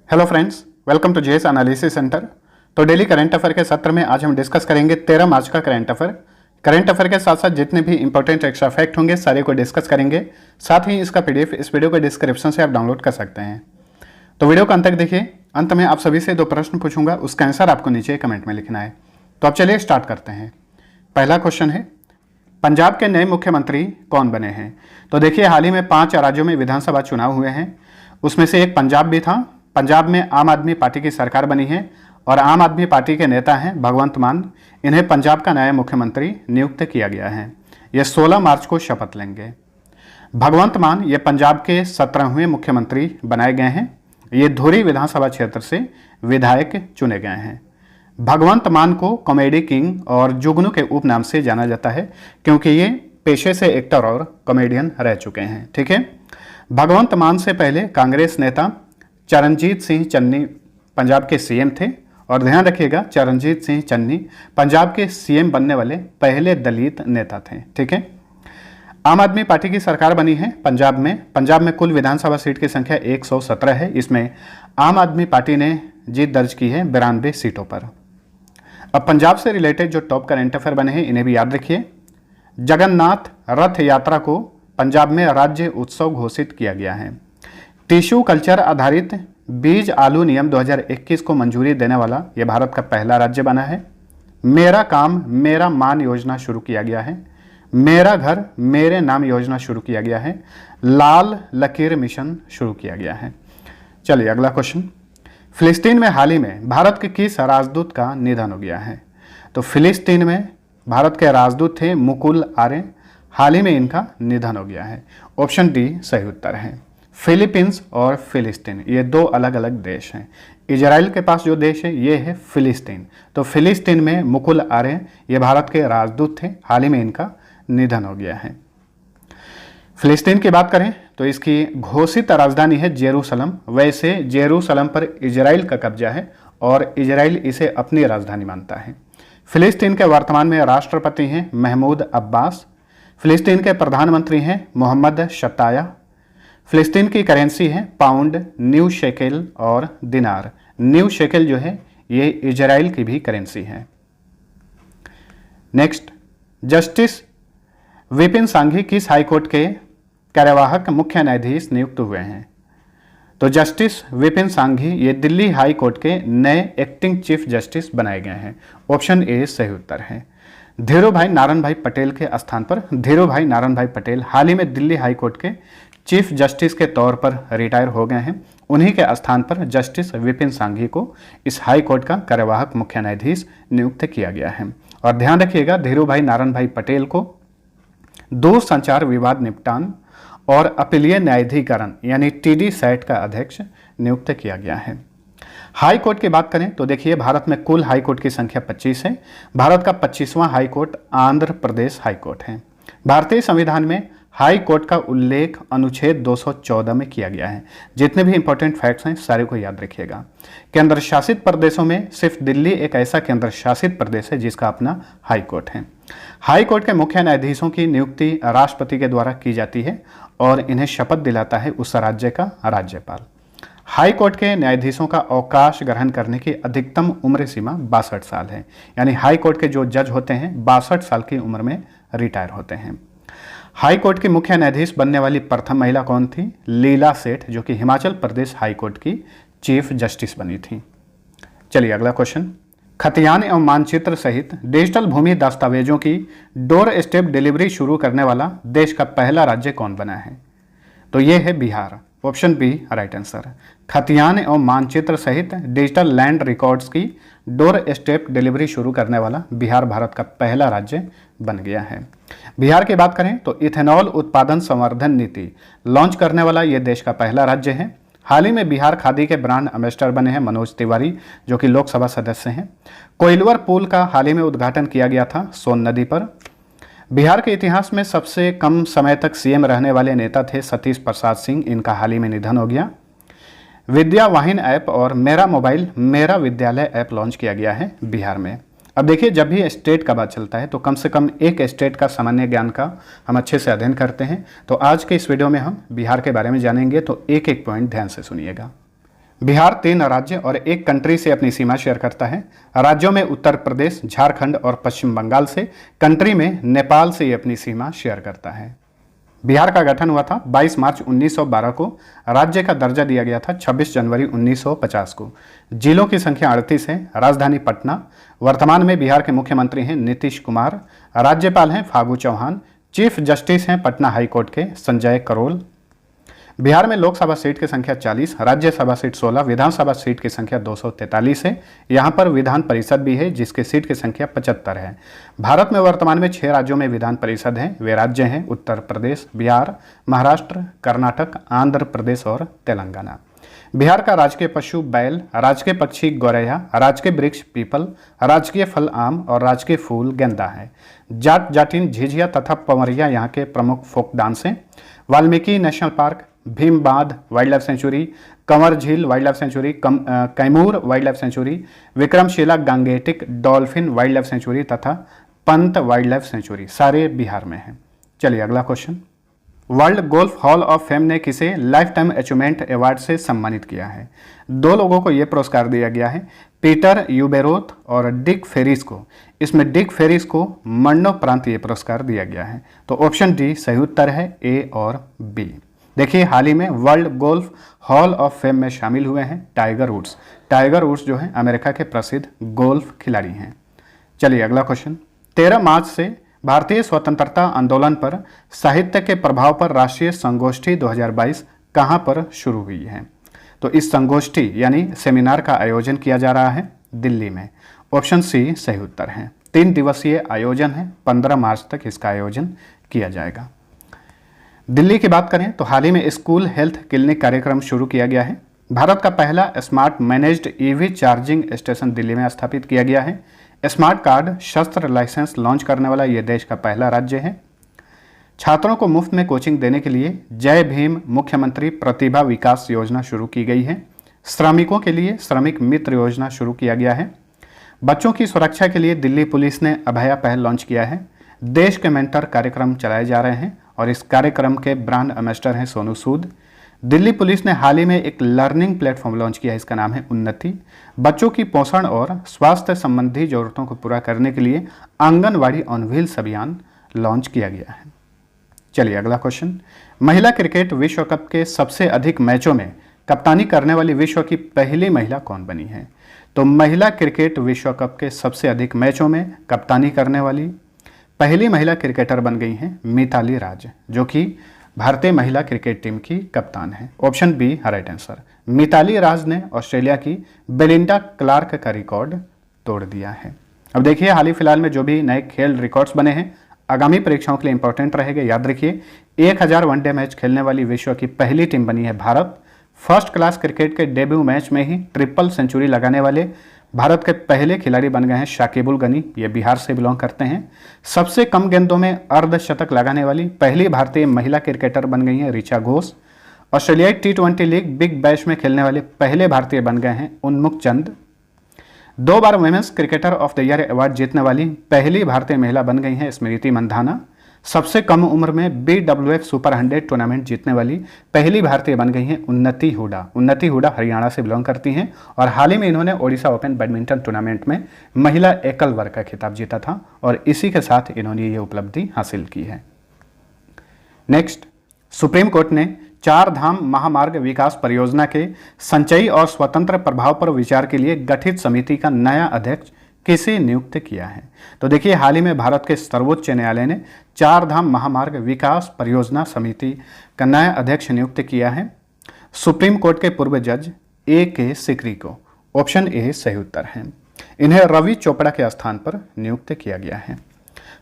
Hello friends, welcome to JS analysis centre. तो daily current affair के सत्र में आज हम डिस्कस करेंगे 13 मार्च का करंट अफेयर। करंट अफेयर के साथ साथ जितने भी इंपॉर्टेंट एक्स्ट्रा फैक्ट होंगे सारे को डिस्कस करेंगे। साथ ही इसका पीडीएफ इस वीडियो के डिस्क्रिप्शन से आप डाउनलोड कर सकते हैं। तो वीडियो को अंत तक देखिए। अंत में आप सभी से 2 प्रश्न पूछूंगा, उसका आंसर आपको नीचे कमेंट में लिखना है। तो अब चलिए स्टार्ट करते हैं। पहला क्वेश्चन है, पंजाब के नए मुख्यमंत्री कौन बने हैं? तो देखिए, हाल ही में 5 राज्यों में विधानसभा चुनाव हुए हैं, उसमें से एक पंजाब भी था। पंजाब में आम आदमी पार्टी की सरकार बनी है और आम आदमी पार्टी के नेता हैं भगवंत मान। इन्हें पंजाब का नया मुख्यमंत्री नियुक्त किया गया है। ये 16 मार्च को शपथ लेंगे। भगवंत मान ये पंजाब के 17वें मुख्यमंत्री बनाए गए हैं। ये धुरी विधानसभा क्षेत्र से विधायक चुने गए हैं। भगवंत मान को कॉमेडी किंग और जुगनू के उपनाम से जाना जाता है, क्योंकि ये पेशे से एक्टर और कॉमेडियन रह चुके हैं। ठीक है। भगवंत मान से पहले कांग्रेस नेता चरणजीत सिंह चन्नी पंजाब के सीएम थे। और ध्यान रखिएगा, चरणजीत सिंह चन्नी पंजाब के सीएम बनने वाले पहले दलित नेता थे। ठीक है। आम आदमी पार्टी की सरकार बनी है पंजाब में कुल विधानसभा सीट की संख्या 117 है। इसमें आम आदमी पार्टी ने जीत दर्ज की है 92 सीटों पर। अब पंजाब से रिलेटेड जो टॉप करंट अफेयर बने हैं इन्हें भी याद रखिए। जगन्नाथ रथ यात्रा को पंजाब में राज्य उत्सव घोषित किया गया है। टिश्यू कल्चर आधारित बीज आलू नियम 2021 को मंजूरी देने वाला यह भारत का पहला राज्य बना है। मेरा काम मेरा मान योजना शुरू किया गया है। मेरा घर मेरे नाम योजना शुरू किया गया है। लाल लकीर मिशन शुरू किया गया है। चलिए अगला क्वेश्चन। फिलिस्तीन में हाल ही में भारत के किस राजदूत का निधन हो गया है? तो फिलिस्तीन में भारत के राजदूत थे मुकुल आर्य। हाल ही में इनका निधन हो गया है। ऑप्शन डी सही उत्तर है। फिलीपींस और फिलिस्तीन ये 2 अलग अलग देश हैं। इजराइल के पास जो देश है ये है फिलिस्तीन। तो फिलिस्तीन में मुकुल आर्य ये भारत के राजदूत थे। हाल ही में इनका निधन हो गया है। फिलिस्तीन की बात करें तो इसकी घोषित राजधानी है जेरूसलम। वैसे जेरूसलम पर इजराइल का कब्जा है और इजराइल इसे अपनी राजधानी मानता है। फिलिस्तीन के वर्तमान में राष्ट्रपति हैं महमूद अब्बास। फिलिस्तीन के प्रधानमंत्री हैं मोहम्मद शताया। फिलिस्तीन की करेंसी है पाउंड, न्यू शेकेल और दिनार। न्यू शेकेल जो है ये इजराइल की भी करेंसी है। नेक्स्ट, जस्टिस विपिन सांघी किस हाईकोर्ट के कार्यवाहक मुख्य न्यायाधीश नियुक्त हुए हैं? तो जस्टिस विपिन सांघी ये दिल्ली हाई कोर्ट के नए एक्टिंग चीफ जस्टिस बनाए गए हैं। ऑप्शन ए सही उत्तर है। धीरूभाई नारायण भाई पटेल के स्थान पर धीरूभाई नारायण भाई पटेल हाल ही में दिल्ली हाई कोर्ट के चीफ जस्टिस के तौर पर रिटायर हो गए हैं। उन्हीं के स्थान पर जस्टिस विपिन सांघी को इस हाई कोर्ट का कार्यवाहक मुख्य न्यायाधीश नियुक्त किया गया है। और ध्यान रखिएगा, धीरूभाई नारायण भाई पटेल को दूरसंचार विवाद निपटान और अपीलीय न्यायाधिकरण यानी टीडी सैट का अध्यक्ष नियुक्त किया गया है। हाई कोर्ट की बात करें तो देखिए, भारत में कुल हाई कोर्ट की संख्या 25 है। भारत का 25वां high court Andhra Pradesh high court है। भारतीय संविधान में हाई कोर्ट का उल्लेख अनुच्छेद 214 में किया गया है। जितने भी इंपॉर्टेंट फैक्ट्स हैं सारे को याद रखिएगा। केंद्र शासित प्रदेशों में सिर्फ दिल्ली एक ऐसा केंद्र शासित प्रदेश है जिसका अपना हाई कोर्ट है। हाई कोर्ट के मुख्य न्यायाधीशों की नियुक्ति राष्ट्रपति के द्वारा की जाती है और इन्हें शपथ दिलाता है उस राज्य का राज्यपाल। हाई कोर्ट के न्यायाधीशों का अवकाश ग्रहण करने की अधिकतम उम्र सीमा 62 साल है। यानी हाई कोर्ट के जो जज होते हैं 62 साल की उम्र में रिटायर होते हैं। हाई कोर्ट की मुख्य न्यायाधीश बनने वाली प्रथम महिला कौन थी? लीला सेठ, जो कि हिमाचल प्रदेश हाई कोर्ट की चीफ जस्टिस बनी थी। चलिए अगला क्वेश्चन। खतियान एवं मानचित्र सहित डिजिटल भूमि दस्तावेजों की डोर स्टेप डिलीवरी शुरू करने वाला देश का पहला राज्य कौन बना है? तो ये है Bihar. Option B right answer. खतियान एवं मानचित्र सहित डिजिटल लैंड रिकॉर्ड्स की डोर स्टेप डिलीवरी शुरू करने वाला बिहार भारत का पहला राज्य बन गया है। बिहार की बात करें तो इथेनॉल उत्पादन संवर्धन नीति लॉन्च करने वाला यह देश का पहला राज्य है। हाल ही में बिहार खादी के ब्रांड एम्बेसडर बने हैं मनोज तिवारी, जो कि लोकसभा सदस्य हैं। कोइलवर पुल का हाल ही में उद्घाटन किया गया था सोन नदी पर। बिहार के इतिहास में सबसे कम समय तक सीएम रहने वाले नेता थे सतीश प्रसाद सिंह। इनका हाल ही में निधन हो गया। विद्या वाहिनी ऐप और मेरा मोबाइल मेरा विद्यालय ऐप लॉन्च किया गया है बिहार में। अब देखिए, जब भी स्टेट का बात चलता है तो कम से कम एक स्टेट का सामान्य ज्ञान का हम अच्छे से अध्ययन करते हैं। तो आज के इस वीडियो में हम बिहार के बारे में जानेंगे, तो एक एक पॉइंट ध्यान से सुनिएगा। बिहार 3 राज्य और एक कंट्री से अपनी सीमा शेयर करता है। राज्यों में उत्तर प्रदेश, झारखंड और पश्चिम बंगाल से, कंट्री में नेपाल से ये अपनी सीमा शेयर करता है। बिहार का गठन हुआ था 22 मार्च 1912 को। राज्य का दर्जा दिया गया था 26 जनवरी 1950 को। जिलों की संख्या 38 है। राजधानी पटना। वर्तमान में बिहार के मुख्यमंत्री हैं नीतीश कुमार। राज्यपाल हैं फागू चौहान। चीफ जस्टिस हैं पटना हाई कोर्ट के संजय करोल। बिहार में लोकसभा सीट की संख्या 40, राज्यसभा सीट 16, विधानसभा सीट की संख्या 243 है। यहाँ पर विधान परिषद भी है जिसकी सीट की संख्या 75 है। भारत में वर्तमान में 6 राज्यों में विधान परिषद हैं। वे राज्य हैं उत्तर प्रदेश, बिहार, महाराष्ट्र, कर्नाटक, आंध्र प्रदेश और तेलंगाना। बिहार का राजकीय पशु बैल, राजकीय पक्षी गौरैया, राजकीय वृक्ष पीपल, राजकीय फल आम और राजकीय फूल गेंदा है। जाट जाटिन झिझिया तथा पवरिया यहाँ के प्रमुख फोक डांस हैं। वाल्मीकि नेशनल पार्क, भीम बांध wild life sanctuary, Kanwar Jheel wildlife sanctuary, Kaimur wildlife sanctuary, Vikramshila Gangetic dolphin wildlife sanctuary तथा पंत वाइल्ड लाइफ सेंचुरी सारे बिहार में हैं। चलिए अगला question. World golf hall of fame ने किसे लाइफ टाइम अचीवमेंट अवार्ड से सम्मानित किया है? 2 लोगों को यह पुरस्कार दिया गया है, पीटर यूबेरोथ और डिक फेरिस को। इसमें डिक फेरिस को मरणोपरांत ये पुरस्कार दिया गया है। तो ऑप्शन डी सही उत्तर है, ए और बी। देखिए हाल ही में world golf hall of fame में शामिल हुए हैं टाइगर वुड्स। टाइगर वुड्स जो है अमेरिका के प्रसिद्ध गोल्फ खिलाड़ी हैं। चलिए अगला क्वेश्चन। 13 मार्च से भारतीय स्वतंत्रता आंदोलन पर साहित्य के प्रभाव पर राष्ट्रीय संगोष्ठी 2022 कहां पर शुरू हुई है? तो इस संगोष्ठी यानी सेमिनार का आयोजन किया जा रहा है दिल्ली में। ऑप्शन सी सही उत्तर है। 3 दिवसीय आयोजन है। 15 मार्च तक इसका आयोजन किया जाएगा। दिल्ली की बात करें तो हाल ही में स्कूल हेल्थ क्लिनिक कार्यक्रम शुरू किया गया है। भारत का पहला smart managed EV charging station Delhi में स्थापित किया गया है। स्मार्ट कार्ड शस्त्र लाइसेंस लॉन्च करने वाला यह देश का पहला राज्य है। छात्रों को मुफ्त में कोचिंग देने के लिए जय भीम मुख्यमंत्री प्रतिभा विकास योजना शुरू की गई है। श्रमिकों के लिए श्रमिक मित्र योजना शुरू किया गया है। बच्चों की सुरक्षा के लिए दिल्ली पुलिस ने अभया पहल लॉन्च किया है। देश के मेंटर कार्यक्रम चलाए जा रहे हैं और इस कार्यक्रम के ब्रांड एम्बेसडर हैं सोनू सूद। दिल्ली पुलिस ने हाल ही में एक लर्निंग प्लेटफॉर्म लॉन्च किया है, इसका नाम है उन्नति। बच्चों की पोषण और स्वास्थ्य संबंधी जरूरतों को पूरा करने के लिए आंगनवाड़ी ऑन व्हील्स अभियान लॉन्च किया गया है। चलिए अगला क्वेश्चन। महिला क्रिकेट विश्व कप के सबसे अधिक मैचों में कप्तानी करने वाली विश्व की पहली महिला कौन बनी है? तो महिला क्रिकेट विश्व कप के सबसे अधिक मैचों में कप्तानी करने वाली पहली महिला क्रिकेटर बन गई हैं मिताली राज, जो कि भारतीय महिला क्रिकेट टीम की कप्तान है। Option B right answer. Mithali Raj ने ऑस्ट्रेलिया की बेलिंडा क्लार्क का रिकॉर्ड तोड़ दिया है। अब देखिए हाल ही फिलहाल में जो भी नए खेल रिकॉर्ड्स बने हैं आगामी परीक्षाओं के लिए इंपॉर्टेंट रहेंगे। याद रखिए 1000 वनडे मैच खेलने वाली विश्व की पहली टीम बनी है भारत। फर्स्ट क्लास क्रिकेट के डेब्यू मैच में ही ट्रिपल सेंचुरी लगाने वाले भारत के पहले खिलाड़ी बन गए हैं शाकिबुल गनी, ये बिहार से बिलोंग करते हैं। सबसे कम गेंदों में अर्धशतक लगाने वाली पहली भारतीय महिला क्रिकेटर बन गई हैं ऋचा घोष। ऑस्ट्रेलियाई T20 लीग बिग बैश में खेलने वाले पहले भारतीय बन गए हैं उन्मुख चंद। 2 बार women's cricketer of the year award जीतने वाली पहली भारतीय महिला बन गई हैं स्मृति मंधाना। सबसे कम उम्र में BWF सुपर 100 टूर्नामेंट जीतने वाली पहली भारतीय बन गई हैं उन्नति हुडा। उन्नति हुडा हरियाणा से बिलोंग करती हैं और हाल ही में इन्होंने ओडिशा ओपन बैडमिंटन टूर्नामेंट में महिला एकल वर्ग का खिताब जीता था और इसी के साथ इन्होंने ये उपलब्धि हासिल की है। नेक्स्ट, सुप्रीम कोर्ट ने 4 धाम महामार्ग विकास परियोजना के संचयी और स्वतंत्र प्रभाव पर विचार के लिए गठित समिति का नया अध्यक्ष किसे नियुक्त किया है? तो देखिए हाल ही में भारत के सर्वोच्च न्यायालय ने 4 धाम महामार्ग विकास परियोजना समिति का नया अध्यक्ष नियुक्त किया है सुप्रीम कोर्ट के पूर्व जज A.K. सिकरी को। ऑप्शन ए सही उत्तर है। इन्हें रवि चोपड़ा के स्थान पर नियुक्त किया गया है।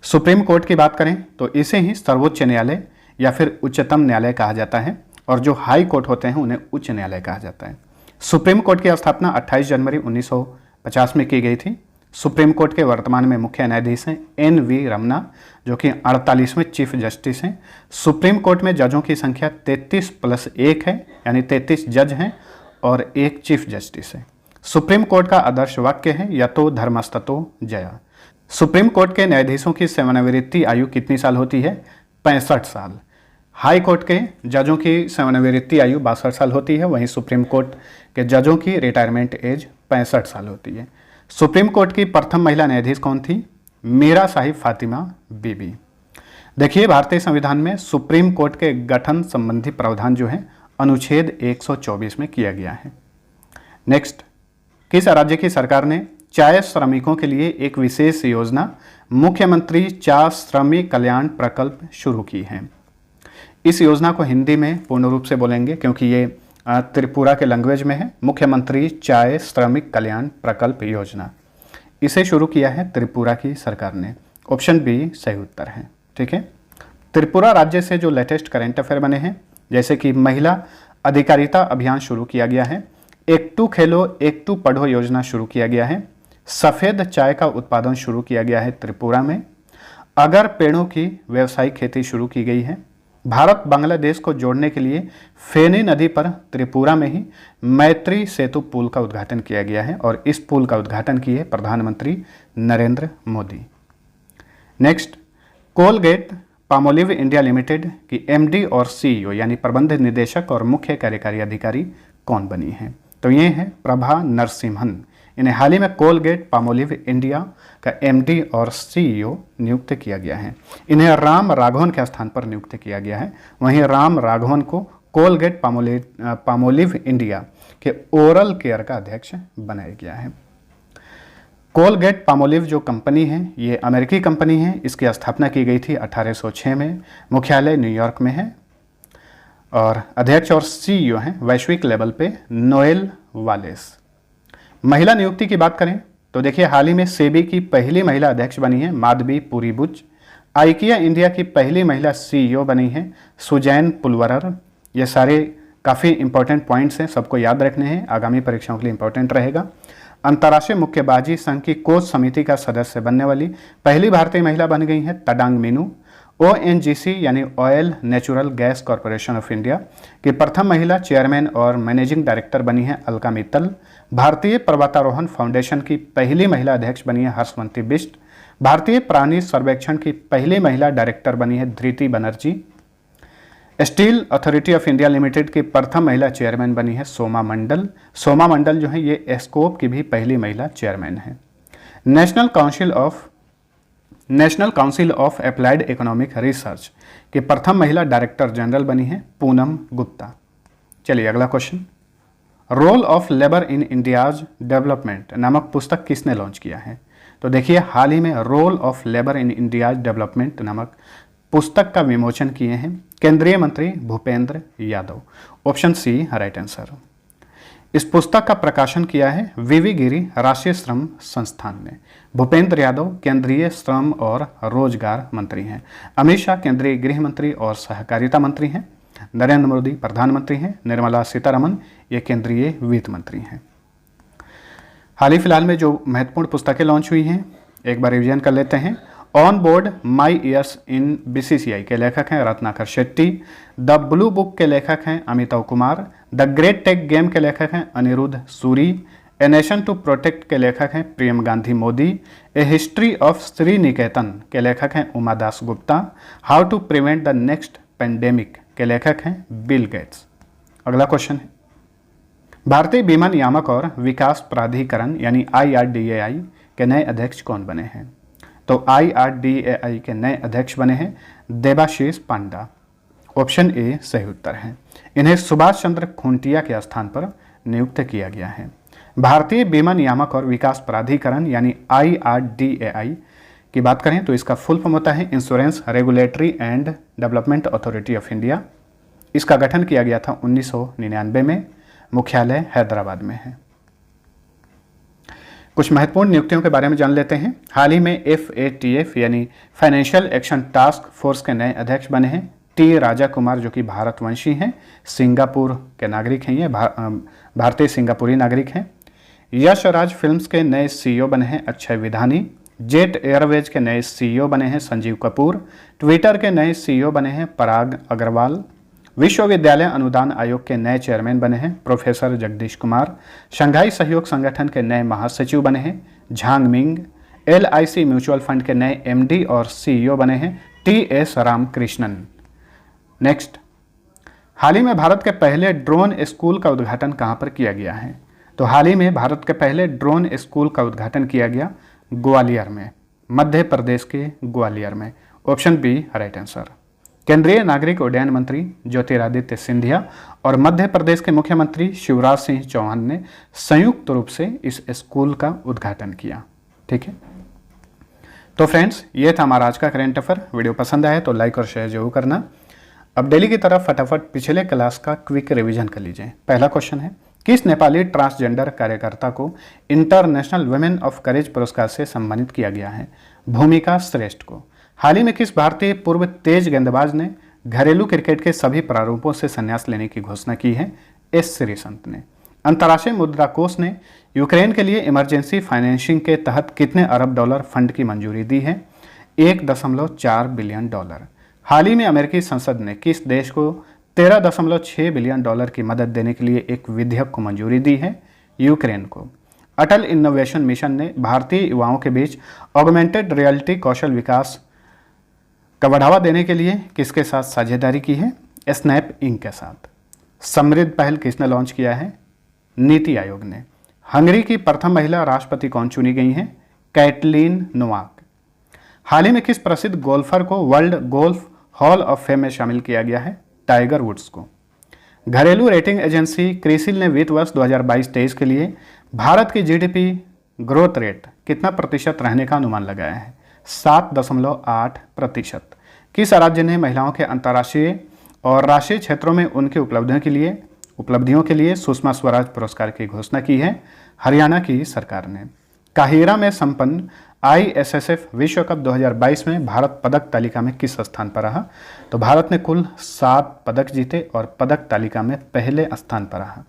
सुप्रीम कोर्ट की बात करें तो इसे ही सर्वोच्च न्यायालय या फिर उच्चतम न्यायालय कहा जाता है और जो हाई कोर्ट होते हैं उन्हें उच्च न्यायालय कहा जाता है। सुप्रीम कोर्ट की स्थापना 28 जनवरी 1950 में की गई थी। सुप्रीम कोर्ट के वर्तमान में मुख्य न्यायाधीश हैं N.V. रमना, जो कि 48वें चीफ जस्टिस हैं। सुप्रीम कोर्ट में जजों की संख्या 33+1 है, यानी 33 जज हैं और 1 चीफ जस्टिस है। सुप्रीम कोर्ट का आदर्श वाक्य है यतो धर्मस्ततो जया। सुप्रीम कोर्ट के न्यायाधीशों की सेवानिवृत्ति आयु कितनी साल होती है? 65 साल। हाई कोर्ट के जजों की सेवानिवृत्ति आयु 62 साल होती है। वहीं सुप्रीम कोर्ट कि जजों की रिटायरमेंट एज 65 साल होती है। सुप्रीम कोर्ट की प्रथम महिला न्यायाधीश कौन थी? मीरा साहिब फातिमा बीबी। देखिए, भारतीय संविधान में सुप्रीम कोर्ट के गठन संबंधी प्रावधान जो है अनुच्छेद 124 में किया गया है। नेक्स्ट, किस राज्य की सरकार ने चाय श्रमिकों के लिए एक विशेष योजना मुख्यमंत्री चाय श्रमिक कल्याण प्रकल्प शुरू की है? इस योजना को हिंदी में पूर्ण रूप से बोलेंगे क्योंकि ये त्रिपुरा के लैंग्वेज में है। मुख्यमंत्री चाय श्रमिक कल्याण प्रकल्प योजना, इसे शुरू किया है त्रिपुरा की सरकार ने। ऑप्शन बी सही उत्तर है। ठीक है, त्रिपुरा राज्य से जो लेटेस्ट करेंट अफेयर बने हैं, जैसे कि महिला अधिकारिता अभियान शुरू किया गया है, एक टू खेलो एक टू पढ़ो योजना शुरू किया गया है, सफ़ेद चाय का उत्पादन शुरू किया गया है त्रिपुरा में, अगर पेड़ों की व्यावसायिक खेती शुरू की गई है, भारत बांग्लादेश को जोड़ने के लिए फेनी नदी पर त्रिपुरा में ही मैत्री सेतु पुल का उद्घाटन किया गया है और इस पुल का उद्घाटन किए प्रधानमंत्री Narendra Modi. Next, Colgate Palmolive India limited की एमडी और सीईओ यानी प्रबंध निदेशक और मुख्य कार्यकारी अधिकारी कौन बनी है? तो ये है प्रभा नरसिम्हन। इन्हें हाल ही में कोलगेट पामोलिव इंडिया का एमडी और सीईओ नियुक्त किया गया है। इन्हें राम राघवन के स्थान पर नियुक्त किया गया है। वहीं राम राघवन को कोलगेट पामोलिव इंडिया के ओरल केयर का अध्यक्ष बनाया गया है। कोलगेट पामोलिव जो कंपनी है ये अमेरिकी कंपनी है। इसकी स्थापना की गई थी 1806 में। मुख्यालय न्यूयॉर्क में है और अध्यक्ष और सीईओ हैं वैश्विक लेवल पे नोएल वालेस। महिला नियुक्ति की बात करें तो देखिए, हाल ही में सेबी की पहली महिला अध्यक्ष बनी है माधवी पुरीबुच। आइकिया इंडिया की पहली महिला सीईओ बनी है सुजैन पुलवरर। ये सारे काफ़ी इंपॉर्टेंट पॉइंट्स हैं, सबको याद रखने हैं, आगामी परीक्षाओं के लिए इंपॉर्टेंट रहेगा। अंतर्राष्ट्रीय मुक्केबाजी संघ की कोच समिति का सदस्य बनने वाली पहली भारतीय महिला बन गई है तडांग मीनू। ONGC यानी oil natural gas corporation of India की प्रथम महिला चेयरमैन और मैनेजिंग डायरेक्टर बनी है अलका मित्तल। भारतीय पर्वतारोहण फाउंडेशन की पहली महिला अध्यक्ष बनी है हर्षवंती बिष्ट। भारतीय प्राणी सर्वेक्षण की पहली महिला डायरेक्टर बनी है Dhriti Banerjee. Steel authority of India limited की प्रथम महिला चेयरमैन बनी है सोमा मंडल। सोमा मंडल जो है ये एस्कोप की भी पहली महिला चेयरमैन है। National council of applied economic research की प्रथम महिला डायरेक्टर जनरल बनी है पूनम गुप्ता। चलिए अगला question, role of labour in India's development नामक पुस्तक किसने लॉन्च किया है? तो देखिए, हाल ही में role of labour in India's development नामक पुस्तक का विमोचन किए हैं केंद्रीय मंत्री Bhupender Yadav. Option C right answer. इस पुस्तक का प्रकाशन किया है वीवी गिरी राष्ट्रीय श्रम संस्थान ने। भूपेंद्र यादव केंद्रीय श्रम और रोजगार मंत्री हैं। अमित शाह केंद्रीय गृह मंत्री और सहकारिता मंत्री हैं। नरेंद्र मोदी प्रधानमंत्री हैं। निर्मला सीतारमन ये केंद्रीय वित्त मंत्री हैं। हाल ही फिलहाल में जो महत्वपूर्ण पुस्तकें लॉन्च हुई हैं एक बार रिवीजन कर लेते हैं। On board my years in BCCI के लेखक हैं Ratnakar Shetty. The blue book के लेखक हैं Amitabh Kumar. The great tech game के लेखक हैं Aniruddh Suri. A nation to protect के लेखक हैं Priyam Gandhi Mody. A history of Sriniketan के लेखक हैं Uma Das Gupta. How to prevent the next pandemic के लेखक हैं बिल गेट्स। अगला क्वेश्चन है, भारतीय बीमा नियामक और विकास प्राधिकरण यानी IRDAI के नए अध्यक्ष कौन बने हैं? तो IRDAI के नए अध्यक्ष बने हैं देबाशीष पांडा। ऑप्शन ए सही उत्तर है। इन्हें सुभाष चंद्र खुंटिया के स्थान पर नियुक्त किया गया है। भारतीय बीमा नियामक और विकास प्राधिकरण यानी IRDAI की बात करें तो इसका फुल फॉर्म होता है insurance regulatory and development authority of India. इसका गठन किया गया था 1999 में। मुख्यालय हैदराबाद में है। कुछ महत्वपूर्ण नियुक्तियों के बारे में जान लेते हैं। हाल ही में FATF यानी फाइनेंशियल एक्शन टास्क फोर्स के नए अध्यक्ष बने हैं T राजा कुमार, जो कि भारतवंशी हैं, सिंगापुर के नागरिक हैं। ये भारतीय सिंगापुरी नागरिक हैं। यश राज फिल्म्स के नए CEO बने हैं अक्षय विधानी। जेट एयरवेज के नए CEO बने हैं संजीव कपूर। ट्विटर के नए CEO बने हैं पराग अग्रवाल। विश्वविद्यालय अनुदान आयोग के नए चेयरमैन बने हैं प्रोफेसर जगदीश कुमार। शंघाई सहयोग संगठन के नए महासचिव बने हैं Jhang Ming. LIC mutual fund के नए MD और CEO बने हैं TS रामकृष्णन। नेक्स्ट, हाल ही में भारत के पहले ड्रोन स्कूल का उद्घाटन कहाँ पर किया गया है? तो हाल ही में भारत के पहले ड्रोन स्कूल का उद्घाटन किया गया ग्वालियर में, मध्य प्रदेश के ग्वालियर में। Option B right answer. केंद्रीय नागरिक उड्डयन मंत्री ज्योतिरादित्य सिंधिया और मध्य प्रदेश के मुख्यमंत्री शिवराज सिंह चौहान ने संयुक्त रूप से इस स्कूल का उद्घाटन किया। ठीक है, तो फ्रेंड्स ये था हमारा आज का करेंट अफेयर। वीडियो पसंद आए तो लाइक और शेयर जरूर करना। अब डेली की तरफ फटाफट पिछले क्लास का क्विक रिवीजन कर लीजिए। पहला क्वेश्चन है, किस नेपाली ट्रांसजेंडर कार्यकर्ता को इंटरनेशनल वुमेन ऑफ करेज पुरस्कार से सम्मानित किया गया है? भूमिका श्रेष्ठ को। हाल ही में किस भारतीय पूर्व तेज गेंदबाज ने घरेलू क्रिकेट के सभी प्रारूपों से संन्यास लेने की घोषणा की है? एस श्रीसंत ने। अंतर्राष्ट्रीय मुद्रा कोष ने यूक्रेन के लिए इमरजेंसी फाइनेंसिंग के तहत कितने अरब डॉलर फंड की मंजूरी दी है? 1.4 बिलियन डॉलर। हाल ही में अमेरिकी संसद ने किस देश को 13.6 बिलियन डॉलर की मदद देने के लिए एक विधेयक को मंजूरी दी है? यूक्रेन को। अटल इनोवेशन मिशन ने भारतीय युवाओं के बीच ऑगमेंटेड रियलिटी कौशल विकास का बढ़ावा देने के लिए किसके साथ साझेदारी की है? स्नैप इंक के साथ। समृद्ध पहल किसने लॉन्च किया है? नीति आयोग ने। हंगरी की प्रथम महिला राष्ट्रपति कौन चुनी गई हैं? Catelyn Novak. हाल ही में किस प्रसिद्ध गोल्फर को world golf hall of fame में शामिल किया गया है? टाइगर वुड्स को। घरेलू रेटिंग एजेंसी क्रिसिल ने वित्त वर्ष 2022-23 के लिए भारत की जीडीपी ग्रोथ रेट कितना प्रतिशत रहने का अनुमान लगाया है? 7.8%। किस राज्य ने महिलाओं के अंतर्राष्ट्रीय और राष्ट्रीय क्षेत्रों में उनकी उपलब्धियों के लिए सुषमा स्वराज पुरस्कार की घोषणा की है? हरियाणा की सरकार ने। काहिरा में संपन्न ISSF विश्व कप 2022 में भारत पदक तालिका में किस स्थान पर रहा? तो भारत ने कुल 7 पदक जीते और पदक तालिका में पहले स्थान पर रहा।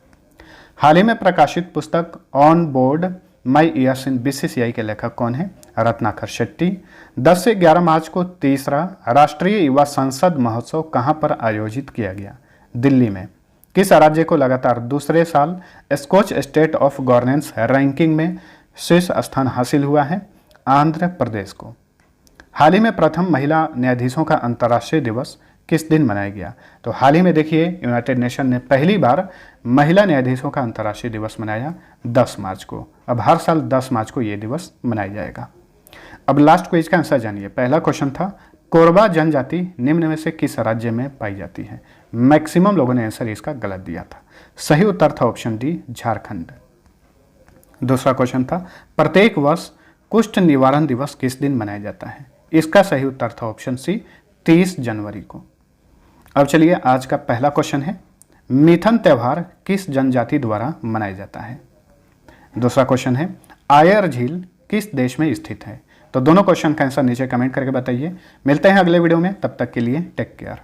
हाल ही में प्रकाशित पुस्तक on board my years in BCCI के लेखक कौन है? रत्नाकर शेट्टी। 10 से 11 मार्च को तीसरा राष्ट्रीय युवा संसद महोत्सव कहां पर आयोजित किया गया? दिल्ली में। किस राज्य को लगातार दूसरे साल Skoch state of governance ranking में शीर्ष स्थान हासिल हुआ है? आंध्र प्रदेश को। हाल ही में प्रथम महिला न्यायाधीशों का अंतर्राष्ट्रीय दिवस किस दिन मनाया गया? तो हाल ही में देखिए यूनाइटेड नेशन ने पहली बार महिला न्यायाधीशों का अंतर्राष्ट्रीय दिवस मनाया 10 मार्च को। अब हर साल 10 मार्च को ये दिवस मनाया जाएगा। अब लास्ट क्विज का आंसर जानिए। पहला क्वेश्चन था, कोरबा जनजाति निम्न में से किस राज्य में पाई जाती है? मैक्सिमम लोगों ने आंसर इसका गलत दिया था। सही उत्तर था ऑप्शन डी, झारखंड। दूसरा क्वेश्चन था, प्रत्येक वर्ष कुष्ठ निवारण दिवस किस दिन मनाया जाता है? इसका सही उत्तर था ऑप्शन सी, 30 जनवरी को। अब चलिए आज का पहला क्वेश्चन है, मिथन त्यौहार किस जनजाति द्वारा मनाया जाता है? दूसरा क्वेश्चन है, आयर झील किस देश में स्थित है? तो दोनों क्वेश्चन का आंसर नीचे कमेंट करके बताइए। मिलते हैं अगले वीडियो में, तब तक के लिए टेक केयर।